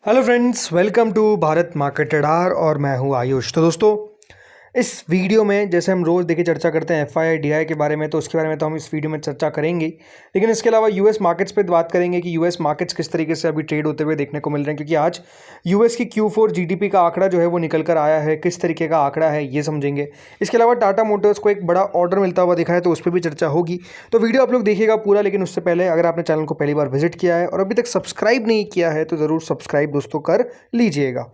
Hello friends, welcome to Bharat market radar और मैं हूं आयुष। तो दोस्तों, इस वीडियो में जैसे हम रोज़ देखिए चर्चा करते हैं एफआई डीआई के बारे में, तो उसके बारे में तो हम इस वीडियो में चर्चा करेंगे। लेकिन इसके अलावा यूएस मार्केट्स पे बात करेंगे कि यूएस मार्केट्स किस तरीके से अभी ट्रेड होते हुए देखने को मिल रहे हैं, क्योंकि आज यूएस की Q4 जीडीपी का आंकड़ा जो है वो निकल कर आया है। किस तरीके का आंकड़ा है ये समझेंगे। इसके अलावा टाटा मोटर्स को एक बड़ा ऑर्डर मिलता हुआ दिखा है, तो उस पर भी चर्चा होगी। तो वीडियो आप लोग देखिएगा पूरा, लेकिन उससे पहले अगर आपने चैनल को पहली बार विजिट किया है और अभी तक सब्सक्राइब नहीं किया है तो ज़रूर सब्सक्राइब दोस्तों कर लीजिएगा।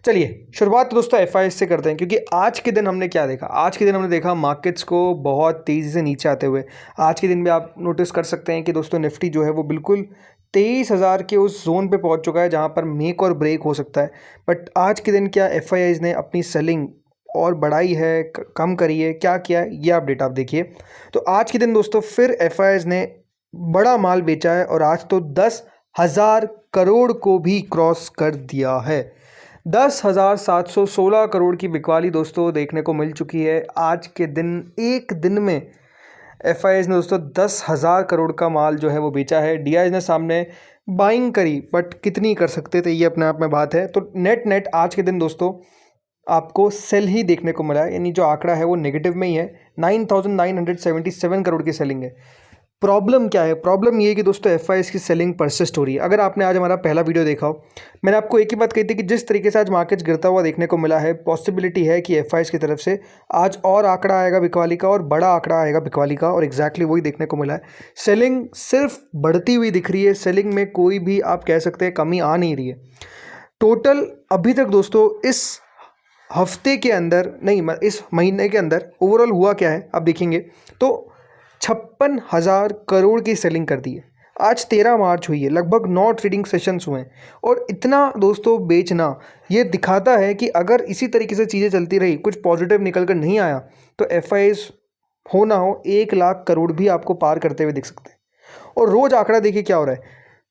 चलिए शुरुआत तो दोस्तों एफआईएस से करते हैं, क्योंकि आज के दिन हमने क्या देखा। आज के दिन हमने देखा मार्केट्स को बहुत तेज़ी से नीचे आते हुए। आज के दिन में आप नोटिस कर सकते हैं कि दोस्तों निफ्टी जो है वो बिल्कुल 23,000 के उस जोन पे पहुंच चुका है जहां पर मेक और ब्रेक हो सकता है। बट आज के दिन क्या एफआईआईज ने अपनी सेलिंग और बढ़ाई है, कम करी है, क्या किया है, ये अपडेट आप देखिए। तो आज के दिन दोस्तों फिर एफआईआईज ने बड़ा माल बेचा है और आज तो 10,000 करोड़ को भी क्रॉस कर दिया है। 10,716 करोड़ की बिकवाली दोस्तों देखने को मिल चुकी है आज के दिन। एक दिन में एफआईआईज ने दोस्तों 10,000 करोड़ का माल जो है वो बेचा है। डीआईज ने सामने बाइंग करी, बट कितनी कर सकते थे ये अपने आप में बात है। तो नेट आज के दिन दोस्तों आपको सेल ही देखने को मिला है, यानी जो आंकड़ा है वो नेगेटिव में ही है। 9,977 करोड़ की सेलिंग है। प्रॉब्लम क्या है? प्रॉब्लम ये है कि दोस्तों एफआईआईज की सेलिंग परसिस्ट हो रही है। अगर आपने आज हमारा पहला वीडियो देखा हो, मैंने आपको एक ही बात कही थी कि जिस तरीके से आज मार्केट गिरता हुआ देखने को मिला है, पॉसिबिलिटी है कि एफआईआईज की तरफ से आज और आंकड़ा आएगा बिकवाली का, और बड़ा आंकड़ा आएगा बिकवाली का, और एग्जैक्टली वही देखने को मिला है। सेलिंग सिर्फ बढ़ती हुई दिख रही है, सेलिंग में कोई भी आप कह सकते हैं कमी आ नहीं रही है। टोटल अभी तक दोस्तों इस हफ्ते के अंदर नहीं, इस महीने के अंदर ओवरऑल हुआ क्या है आप देखेंगे तो 56,000 करोड़ की सेलिंग कर दी है। आज 13 मार्च हुई है, लगभग 9 ट्रेडिंग सेशंस हुए हैं, और इतना दोस्तों बेचना ये दिखाता है कि अगर इसी तरीके से चीज़ें चलती रही, कुछ पॉजिटिव निकल कर नहीं आया, तो एफआईआईज हो ना हो 1 लाख करोड़ भी आपको पार करते हुए दिख सकते हैं। और रोज़ आंकड़ा देखिए क्या हो रहा है,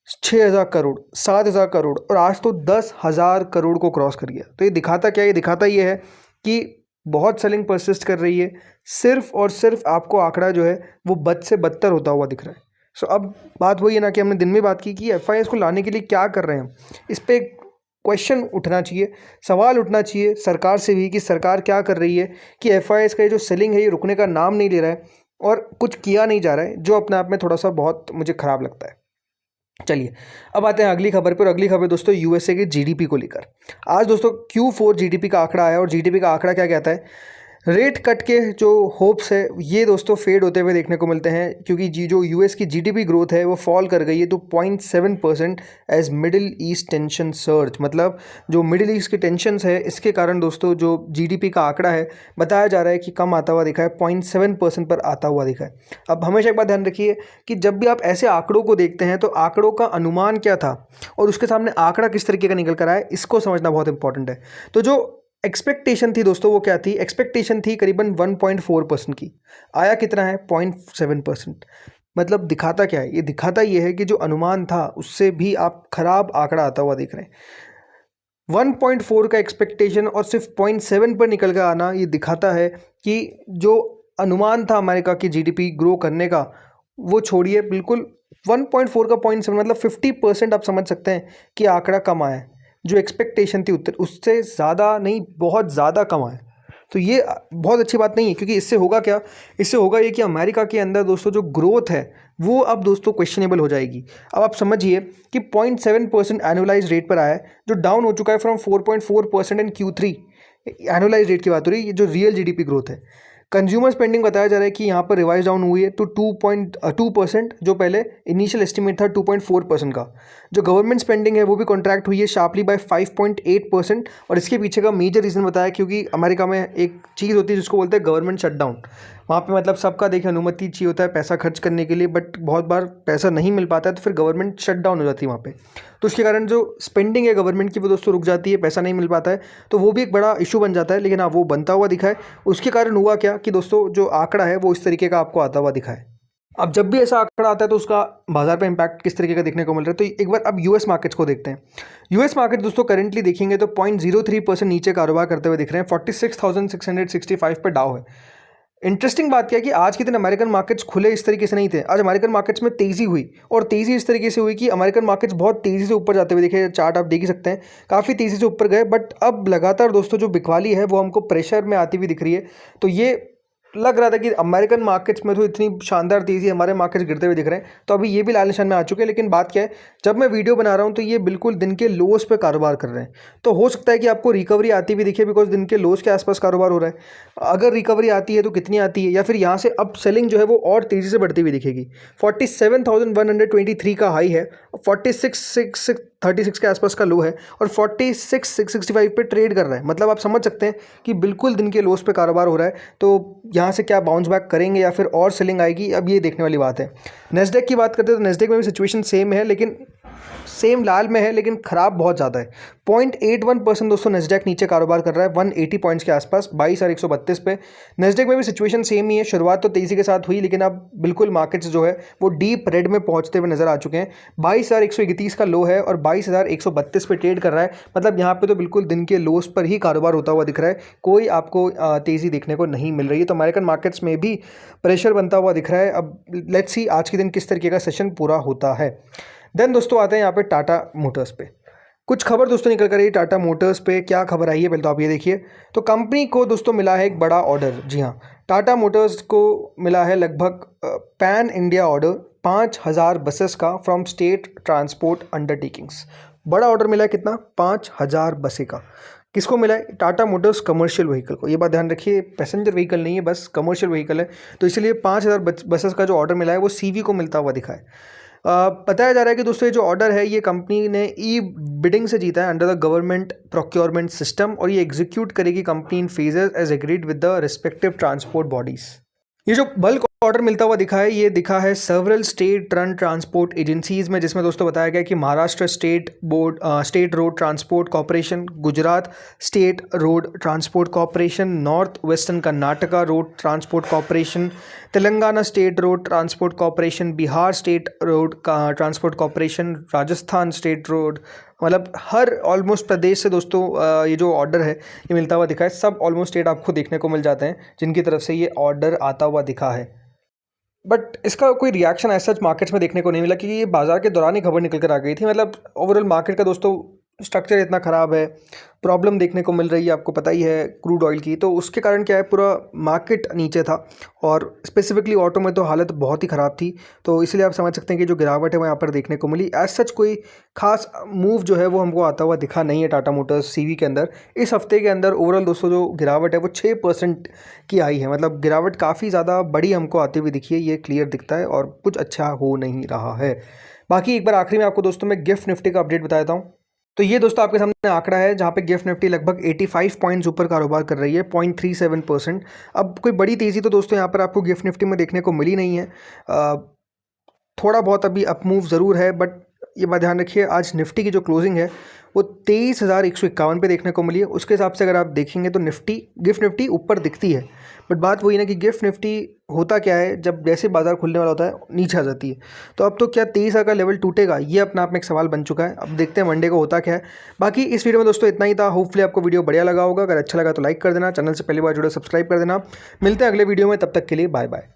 6,000 करोड़, 7,000 करोड़, और आज तो 10,000 करोड़ को क्रॉस कर गया। तो ये दिखाता क्या है? ये दिखाता ये है कि बहुत सेलिंग परसिस्ट कर रही है। सिर्फ और सिर्फ आपको आंकड़ा जो है वो बद से बदतर होता हुआ दिख रहा है। सो अब बात वही है ना कि हमने दिन में बात की कि एफआईआईज को लाने के लिए क्या कर रहे हैं हम। इस पर एक क्वेश्चन उठना चाहिए, सवाल उठना चाहिए सरकार से भी कि सरकार क्या कर रही है कि एफआईआईज का ये जो सेलिंग है ये रुकने का नाम नहीं ले रहा है और कुछ किया नहीं जा रहा है, जो अपने आप में थोड़ा सा बहुत मुझे ख़राब लगता है। चलिए अब आते हैं अगली खबर पर। अगली खबर दोस्तों यूएसए के जीडीपी को लेकर। आज दोस्तों Q4 जीडीपी का आंकड़ा आया, और जीडीपी का आंकड़ा क्या कहता है? रेट कट के जो होप्स है ये दोस्तों फेड होते हुए देखने को मिलते हैं, क्योंकि जो यूएस की जीडीपी ग्रोथ है वो फॉल कर गई है तो 0.7% as middle east tension surge. मतलब जो मिडिल ईस्ट की टेंशन्स है इसके कारण दोस्तों जो जीडीपी का आंकड़ा है बताया जा रहा है कि कम आता हुआ दिखा है, 0.7% पर आता हुआ दिखा है। अब हमेशा एक बात ध्यान रखिए कि जब भी आप ऐसे आंकड़ों को देखते हैं तो आंकड़ों का अनुमान क्या था और उसके सामने आंकड़ा किस तरीके का निकल कर आया, इसको समझना बहुत इंपॉर्टेंट है। तो जो एक्सपेक्टेशन थी दोस्तों वो क्या थी? एक्सपेक्टेशन थी करीबन 1.4% की, आया कितना है? 0.7%। मतलब दिखाता क्या है? ये दिखाता ये है कि जो अनुमान था उससे भी आप खराब आंकड़ा आता हुआ देख रहे हैं। 1.4 का एक्सपेक्टेशन और सिर्फ 0.7 पर निकल कर आना, ये दिखाता है कि जो अनुमान था अमेरिका की जीडीपी ग्रो करने का वो छोड़िए, बिल्कुल 1.4 का 0.7 मतलब 50% आप समझ सकते हैं कि आंकड़ा कम आया है। जो एक्सपेक्टेशन थी उत्तर उससे ज़्यादा नहीं, बहुत ज़्यादा कम आया। तो ये बहुत अच्छी बात नहीं है, क्योंकि इससे होगा क्या? इससे होगा ये कि अमेरिका के अंदर दोस्तों जो ग्रोथ है वो अब दोस्तों क्वेश्चनेबल हो जाएगी। अब आप समझिए कि 0.7% एनुअलाइज रेट पर आया है, जो डाउन हो चुका है from 4.4% in Q3। Annualise rate की बात हो रही है, ये जो रियल जीडीपी ग्रोथ है। कंज्यूमर स्पेंडिंग बताया जा रहा है कि यहाँ पर रिवाइज डाउन हुई है तो 2.2%, जो पहले इनिशियल एस्टिमेट था 2.4% का। जो गवर्नमेंट स्पेंडिंग है वो भी कॉन्ट्रैक्ट हुई है शार्पली बाय 5.8%, और इसके पीछे का मेजर रीज़न बताया क्योंकि अमेरिका में एक चीज़ होती है जिसको बोलते हैं गवर्नमेंट शटडाउन। वहाँ पे मतलब सबका देखिए अनुमति चाहिए होता है पैसा खर्च करने के लिए, बट बहुत बार पैसा नहीं मिल पाता है तो फिर गवर्नमेंट शटडाउन हो जाती है वहाँ पे। तो उसके कारण जो स्पेंडिंग है गवर्नमेंट की वो दोस्तों रुक जाती है, पैसा नहीं मिल पाता है, तो वो भी एक बड़ा इशू बन जाता है। लेकिन हाँ, वो बनता हुआ दिखा है। उसके कारण हुआ क्या कि दोस्तों जो आंकड़ा है वो इस तरीके का आपको आता हुआ दिखा है। अब जब भी ऐसा आंकड़ा आता है तो उसका बाजार पे इम्पैक्ट किस तरीके का देखने को मिल रहा है, तो एक बार अब यूएस मार्केट्स को देखते हैं। यूएस मार्केट दोस्तों करेंटली देखेंगे तो 0.03% नीचे कारोबार करते हुए दिख रहे हैं। 46,665 पे डाउ है। इंटरेस्टिंग बात क्या है कि आज के दिन अमेरिकन मार्केट्स खुले इस तरीके से नहीं थे। आज अमेरिकन मार्केट्स में तेज़ी हुई और तेज़ी इस तरीके से हुई कि अमेरिकन मार्केट्स बहुत तेज़ी से ऊपर जाते हुए दिखे। चार्ट आप देख ही सकते हैं, काफ़ी तेज़ी से ऊपर गए, बट अब लगातार दोस्तों जो बिकवाली है वो हमको प्रेशर में आती हुई दिख रही है। तो ये लग रहा था कि अमेरिकन मार्केट्स में तो इतनी शानदार तेज़ी, हमारे मार्केट्स गिरते हुए दिख रहे हैं, तो अभी ये भी लाल निशान में आ चुके हैं। लेकिन बात क्या है, जब मैं वीडियो बना रहा हूँ तो ये बिल्कुल दिन के लोस पे कारोबार कर रहे हैं। तो हो सकता है कि आपको रिकवरी आती हुई दिखे, बिकॉज दिन के लोस के आसपास कारोबार हो रहा है। अगर रिकवरी आती है तो कितनी आती है, या फिर यहाँ से अप सेलिंग जो है वो और तेज़ी से बढ़ती हुई दिखेगी। 47,123 का हाई है, 46,636 के आसपास का लो है और 46,665 पे ट्रेड कर रहा है। मतलब आप समझ सकते हैं कि बिल्कुल दिन के लोस पे कारोबार हो रहा है। तो यहाँ से क्या बाउंस बैक करेंगे या फिर और सेलिंग आएगी, अब ये देखने वाली बात है। नेस्डेक की बात करते हैं तो नेस्डेक में भी सिचुएशन सेम है, लेकिन सेम लाल में है, लेकिन ख़राब बहुत ज़्यादा है। 0.81% दोस्तों नेस्डेक नीचे कारोबार कर रहा है 180 पॉइंट्स के आसपास, 22,132 पे। नेस्डेक में भी सिचुएशन सेम ही है। शुरुआत तो तेज़ी के साथ हुई, लेकिन अब बिल्कुल मार्केट्स जो है वो डीप रेड में पहुंचते हुए नजर आ चुके हैं। 22,131 का लो है और 22,132 पे ट्रेड कर रहा है। मतलब यहाँ पे तो बिल्कुल दिन के लोस पर ही कारोबार होता हुआ दिख रहा है, कोई आपको तेज़ी देखने को नहीं मिल रही है। तो अमेरिकन मार्केट्स में भी प्रेशर बनता हुआ दिख रहा है। अब लेट्स सी आज के दिन किस तरीके का सेशन पूरा होता है। देन दोस्तों आते हैं यहाँ पे टाटा मोटर्स पे। कुछ खबर दोस्तों निकल कर रही है टाटा मोटर्स पे। क्या खबर आई है पहले तो आप ये देखिए। तो कंपनी को दोस्तों मिला है एक बड़ा ऑर्डर। जी हाँ, टाटा मोटर्स को मिला है लगभग पैन इंडिया ऑर्डर 5,000 बसेस का फ्रॉम स्टेट ट्रांसपोर्ट अंडरटेकिंग्स। बड़ा ऑर्डर मिला है कितना, 5,000 बसें का। किसको मिला है, टाटा मोटर्स कमर्शियल व्हीकल को। ये बात ध्यान रखिए, पैसेंजर व्हीकल नहीं है, बस कमर्शियल व्हीकल है। तो इसलिए 5,000 बसेस का जो ऑर्डर मिला है वो सीवी को मिलता हुआ दिखा है। बताया जा रहा है कि दोस्तों ये जो ऑर्डर है ये कंपनी ने ई बिडिंग से जीता है under the government procurement system, और ये एग्जीक्यूट करेगी company in phases as agreed with the respective transport bodies. ये जो बल्क ऑर्डर मिलता हुआ दिखा है, ये दिखा है several state run transport agencies में, जिसमें दोस्तों बताया गया कि Maharashtra state road transport corporation, Gujarat state road transport corporation, north western Karnataka road transport corporation, Telangana state road transport corporation, Bihar state road transport corporation, Rajasthan state road, मतलब हर ऑलमोस्ट प्रदेश से दोस्तों ये जो ऑर्डर है ये मिलता हुआ दिखा है। सब ऑलमोस्ट स्टेट आपको देखने को मिल जाते हैं जिनकी तरफ से ये ऑर्डर आता हुआ दिखा है। बट इसका कोई रिएक्शन ऐसा मार्केट्स में देखने को नहीं मिला, क्योंकि ये बाजार के दौरान ही खबर निकल कर आ गई थी। मतलब ओवरऑल मार्केट का दोस्तों स्ट्रक्चर इतना ख़राब है, प्रॉब्लम देखने को मिल रही है, आपको पता ही है क्रूड ऑयल की। तो उसके कारण क्या है, पूरा मार्केट नीचे था और स्पेसिफिकली ऑटो में तो हालत बहुत ही ख़राब थी। तो इसलिए आप समझ सकते हैं कि जो गिरावट है वो यहाँ पर देखने को मिली। एज सच कोई खास मूव जो है वो हमको आता हुआ दिखा नहीं है टाटा मोटर्स सीवी के अंदर। इस हफ्ते के अंदर ओवरऑल दोस्तों जो गिरावट है वो 6% की आई है। मतलब गिरावट काफ़ी ज़्यादा बड़ी हमको आती हुई दिखी है, ये क्लियर दिखता है और कुछ अच्छा हो नहीं रहा है। बाकी एक बार आखिरी में आपको दोस्तों मैं गिफ्ट निफ्टी का अपडेट बता देता हूँ। तो ये दोस्तों आपके सामने आंकड़ा है जहाँ पे गिफ्ट निफ्टी लगभग 85 पॉइंट्स ऊपर कारोबार कर रही है, 0.37%। अब कोई बड़ी तेज़ी तो दोस्तों यहाँ पर आपको गिफ्ट निफ्टी में देखने को मिली नहीं है। थोड़ा बहुत अभी अप मूव ज़रूर है, बट ये बात ध्यान रखिए आज निफ्टी की जो क्लोजिंग है वो 23,151 पे देखने को मिली है। उसके हिसाब से अगर आप देखेंगे तो गिफ्ट निफ्टी ऊपर दिखती है, बट बात वही ना कि गिफ्ट निफ्टी होता क्या है, जब जैसे बाजार खुलने वाला होता है नीचे आ जाती है। तो अब तो क्या 23,000 का लेवल टूटेगा, ये अपना आप में एक सवाल बन चुका है। अब देखते हैं मंडे को होता क्या है। बाकी इस वीडियो में दोस्तों इतना ही था। होपफुली आपको वीडियो बढ़िया लगा होगा। अगर अच्छा लगा तो लाइक कर देना, चैनल से पहली बार जुड़े सब्सक्राइब कर देना। मिलते हैं अगले वीडियो में, तब तक के लिए बाय बाय।